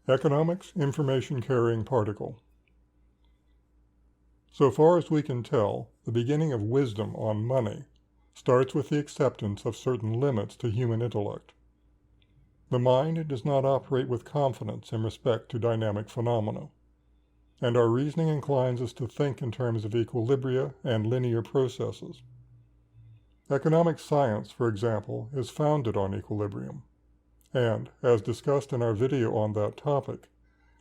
Economics Information-Carrying Particle. So far as we can tell, the beginning of wisdom on money starts with the acceptance of certain limits to human intellect. The mind does not operate with confidence in respect to dynamic phenomena, and our reasoning inclines us to think in terms of equilibria and linear processes. Economic science, for example, is founded on equilibrium, and, as discussed in our video on that topic,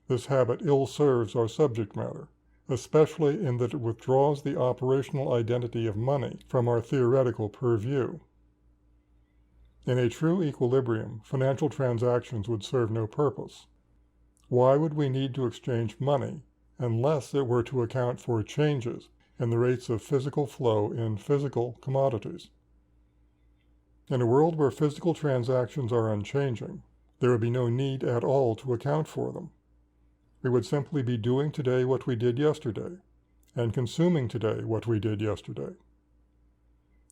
this habit ill serves our subject matter, especially in that it withdraws the operational identity of money from our theoretical purview. In a true equilibrium, financial transactions would serve no purpose. Why would we need to exchange money unless it were to account for changes in the rates of physical flow in physical commodities? In a world where physical transactions are unchanging, there would be no need at all to account for them. We would simply be doing today what we did yesterday, and consuming today what we did yesterday.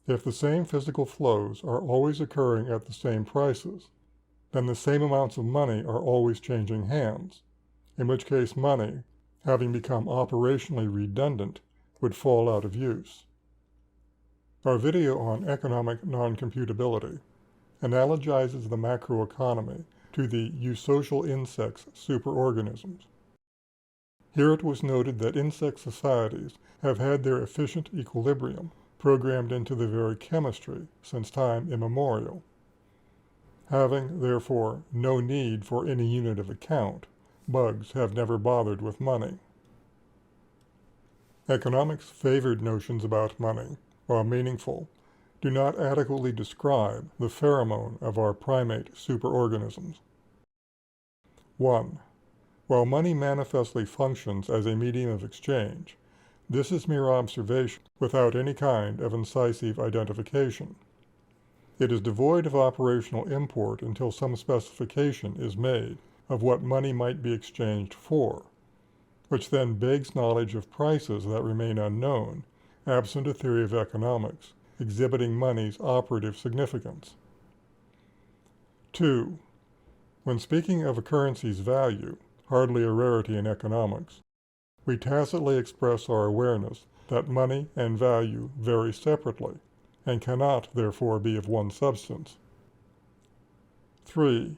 If the same physical flows are always occurring at the same prices, then the same amounts of money are always changing hands, in which case money, having become operationally redundant, would fall out of use. Our video on economic non-computability analogizes the macroeconomy to the eusocial insects superorganisms. Here it was noted that insect societies have had their efficient equilibrium programmed into the very chemistry since time immemorial. Having, therefore, no need for any unit of account, bugs have never bothered with money. Economics' favored notions about money, while meaningful, do not adequately describe the pheromone of our primate superorganisms. 1. While money manifestly functions as a medium of exchange, this is mere observation without any kind of incisive identification. It is devoid of operational import until some specification is made of what money might be exchanged for, which then begs knowledge of prices that remain unknown, absent a theory of economics exhibiting money's operative significance. 2. When speaking of a currency's value, hardly a rarity in economics, we tacitly express our awareness that money and value vary separately and cannot, therefore, be of one substance. 3.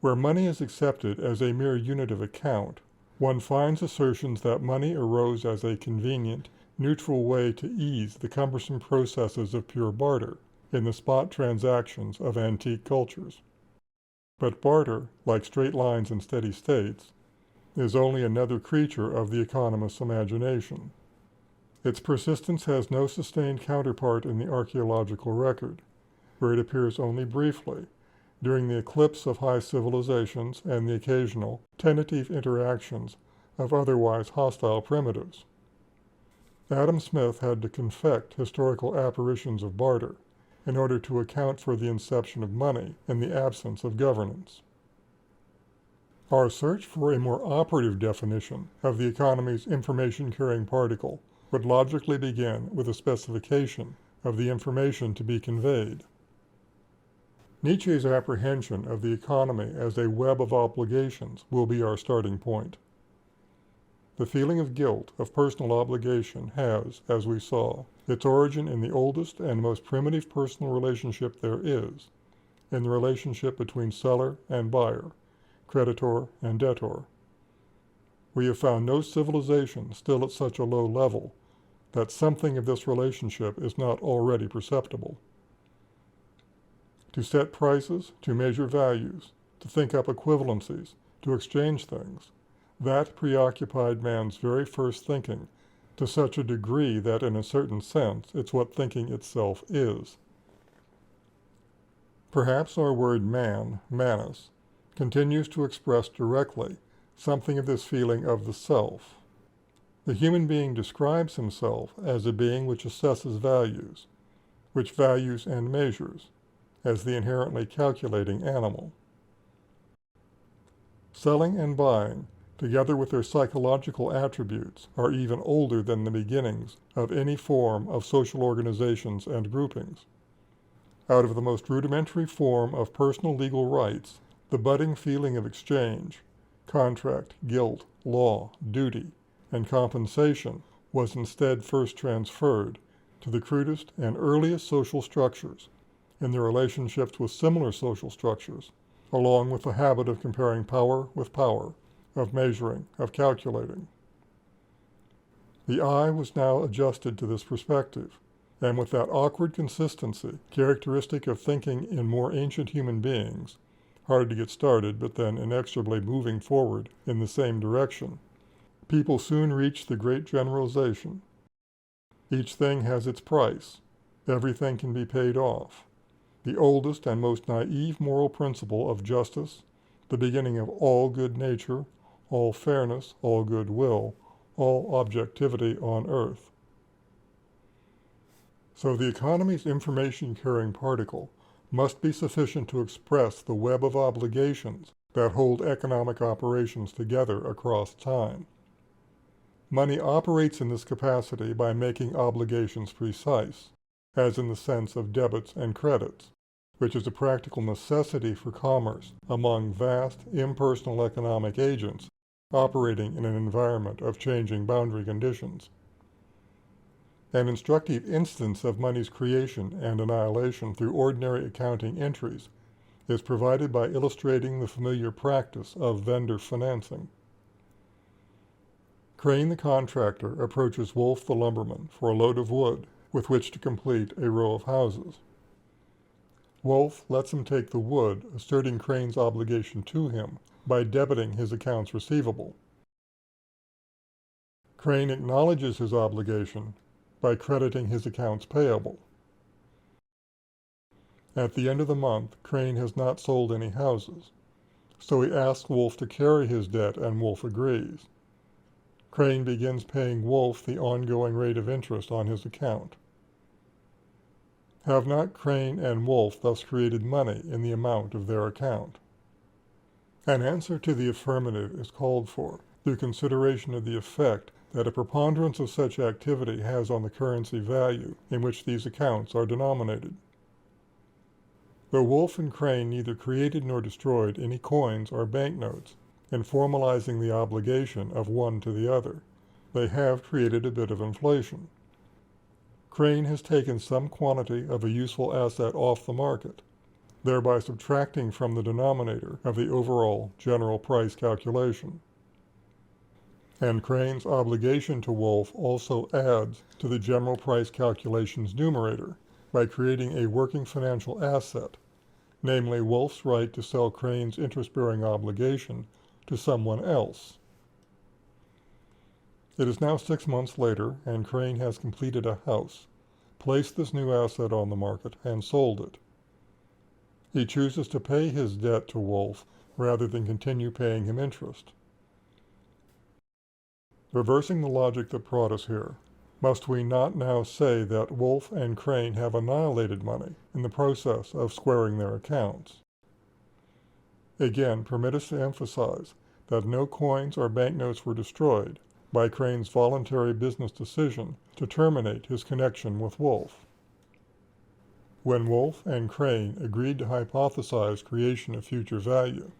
Where money is accepted as a mere unit of account, one finds assertions that money arose as a convenient, neutral way to ease the cumbersome processes of pure barter in the spot transactions of antique cultures. But barter, like straight lines and steady states, is only another creature of the economist's imagination. Its persistence has no sustained counterpart in the archaeological record, where it appears only briefly, during the eclipse of high civilizations and the occasional, tentative interactions of otherwise hostile primitives. Adam Smith had to confect historical apparitions of barter in order to account for the inception of money in the absence of governance. Our search for a more operative definition of the economy's information-carrying particle would logically begin with a specification of the information to be conveyed. Nietzsche's apprehension of the economy as a web of obligations will be our starting point. The feeling of guilt of personal obligation has, as we saw, its origin in the oldest and most primitive personal relationship there is, in the relationship between seller and buyer, creditor and debtor. We have found no civilization still at such a low level that something of this relationship is not already perceptible. To set prices, to measure values, to think up equivalencies, to exchange things, that preoccupied man's very first thinking to such a degree that in a certain sense it's what thinking itself is. Perhaps our word man, manus, continues to express directly something of this feeling of the self. The human being describes himself as a being which assesses values, which values and measures, as the inherently calculating animal. Selling and buying, together with their psychological attributes, are even older than the beginnings of any form of social organizations and groupings. Out of the most rudimentary form of personal legal rights, the budding feeling of exchange, contract, guilt, law, duty, and compensation was instead first transferred to the crudest and earliest social structures in their relationships with similar social structures, along with the habit of comparing power with power, of measuring, of calculating. The eye was now adjusted to this perspective, and with that awkward consistency characteristic of thinking in more ancient human beings, hard to get started but then inexorably moving forward in the same direction, people soon reached the great generalization. Each thing has its price. Everything can be paid off. The oldest and most naive moral principle of justice, the beginning of all good nature, all fairness, all goodwill, all objectivity on earth. So the economy's information-carrying particle must be sufficient to express the web of obligations that hold economic operations together across time. Money operates in this capacity by making obligations precise, as in the sense of debits and credits, which is a practical necessity for commerce among vast, impersonal economic agents operating in an environment of changing boundary conditions. An instructive instance of money's creation and annihilation through ordinary accounting entries is provided by illustrating the familiar practice of vendor financing. Crane the contractor approaches Wolf the lumberman for a load of wood with which to complete a row of houses. Wolf lets him take the wood, asserting Crane's obligation to him by debiting his accounts receivable. Crane acknowledges his obligation by crediting his accounts payable. At the end of the month, Crane has not sold any houses, so he asks Wolf to carry his debt, and Wolf agrees. Crane begins paying Wolf the ongoing rate of interest on his account. Have not Crane and Wolf thus created money in the amount of their account? An answer to the affirmative is called for through consideration of the effect that a preponderance of such activity has on the currency value in which these accounts are denominated. Though Wolf and Crane neither created nor destroyed any coins or banknotes in formalizing the obligation of one to the other, they have created a bit of inflation. Crane has taken some quantity of a useful asset off the market, thereby subtracting from the denominator of the overall general price calculation. And Crane's obligation to Wolf also adds to the general price calculation's numerator by creating a working financial asset, namely Wolf's right to sell Crane's interest-bearing obligation to someone else. It is now 6 months later, and Crane has completed a house, placed this new asset on the market, and sold it. He chooses to pay his debt to Wolf rather than continue paying him interest. Reversing the logic that brought us here, must we not now say that Wolf and Crane have annihilated money in the process of squaring their accounts? Again, permit us to emphasize that no coins or banknotes were destroyed by Crane's voluntary business decision to terminate his connection with Wolf. When Wolf and Crane agreed to hypothesize creation of future value,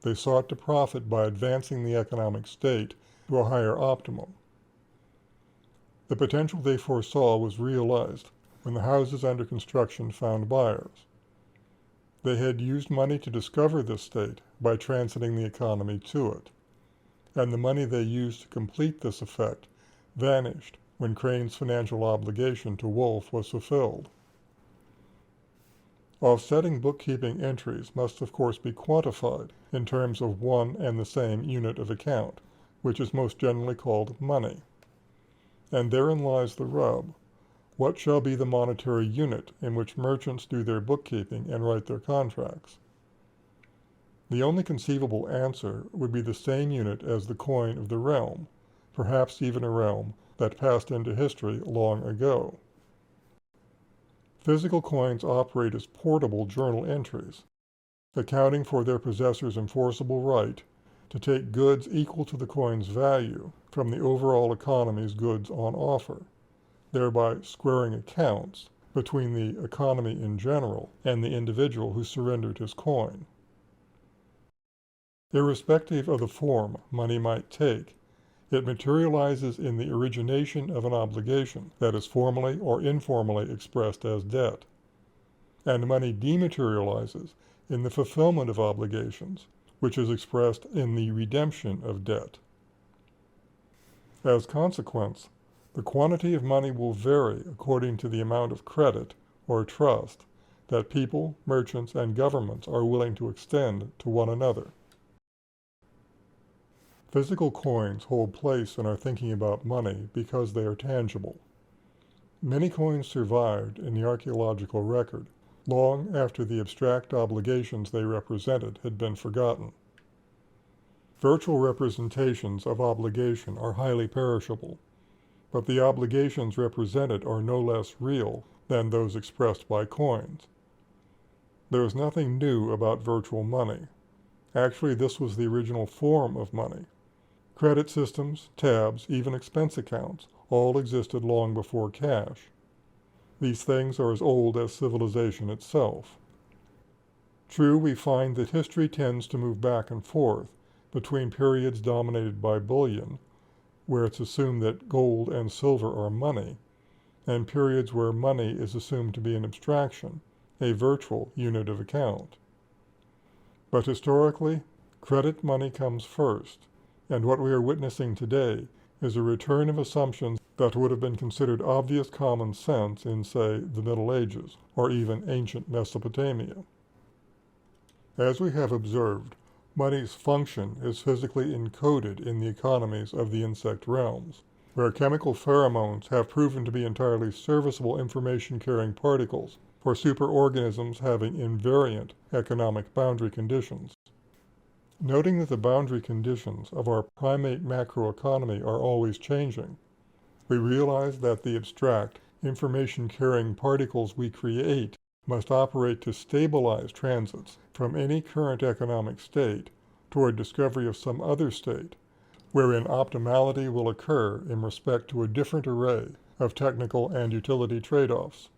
they sought to profit by advancing the economic state to a higher optimum. The potential they foresaw was realized when the houses under construction found buyers. They had used money to discover this state by transiting the economy to it, and the money they used to complete this effect vanished when Crane's financial obligation to Wolf was fulfilled. Offsetting bookkeeping entries must of course be quantified in terms of one and the same unit of account, which is most generally called money. And therein lies the rub. What shall be the monetary unit in which merchants do their bookkeeping and write their contracts? The only conceivable answer would be the same unit as the coin of the realm, perhaps even a realm that passed into history long ago. Physical coins operate as portable journal entries, accounting for their possessor's enforceable right to take goods equal to the coin's value from the overall economy's goods on offer, thereby squaring accounts between the economy in general and the individual who surrendered his coin. Irrespective of the form money might take, it materializes in the origination of an obligation that is formally or informally expressed as debt, and money dematerializes in the fulfillment of obligations, which is expressed in the redemption of debt. As consequence, the quantity of money will vary according to the amount of credit or trust that people, merchants, and governments are willing to extend to one another. Physical coins hold place in our thinking about money because they are tangible. Many coins survived in the archaeological record long after the abstract obligations they represented had been forgotten. Virtual representations of obligation are highly perishable, but the obligations represented are no less real than those expressed by coins. There is nothing new about virtual money. Actually, this was the original form of money. Credit systems, tabs, even expense accounts all existed long before cash. These things are as old as civilization itself. True, we find that history tends to move back and forth between periods dominated by bullion, where it's assumed that gold and silver are money, and periods where money is assumed to be an abstraction, a virtual unit of account. But historically, credit money comes first, and what we are witnessing today is a return of assumptions that would have been considered obvious common sense in, say, the Middle Ages, or even ancient Mesopotamia. As we have observed, money's function is physically encoded in the economies of the insect realms, where chemical pheromones have proven to be entirely serviceable information-carrying particles for superorganisms having invariant economic boundary conditions. Noting that the boundary conditions of our primate macroeconomy are always changing, we realize that the abstract information-carrying particles we create must operate to stabilize transits from any current economic state toward discovery of some other state, wherein optimality will occur in respect to a different array of technical and utility trade-offs.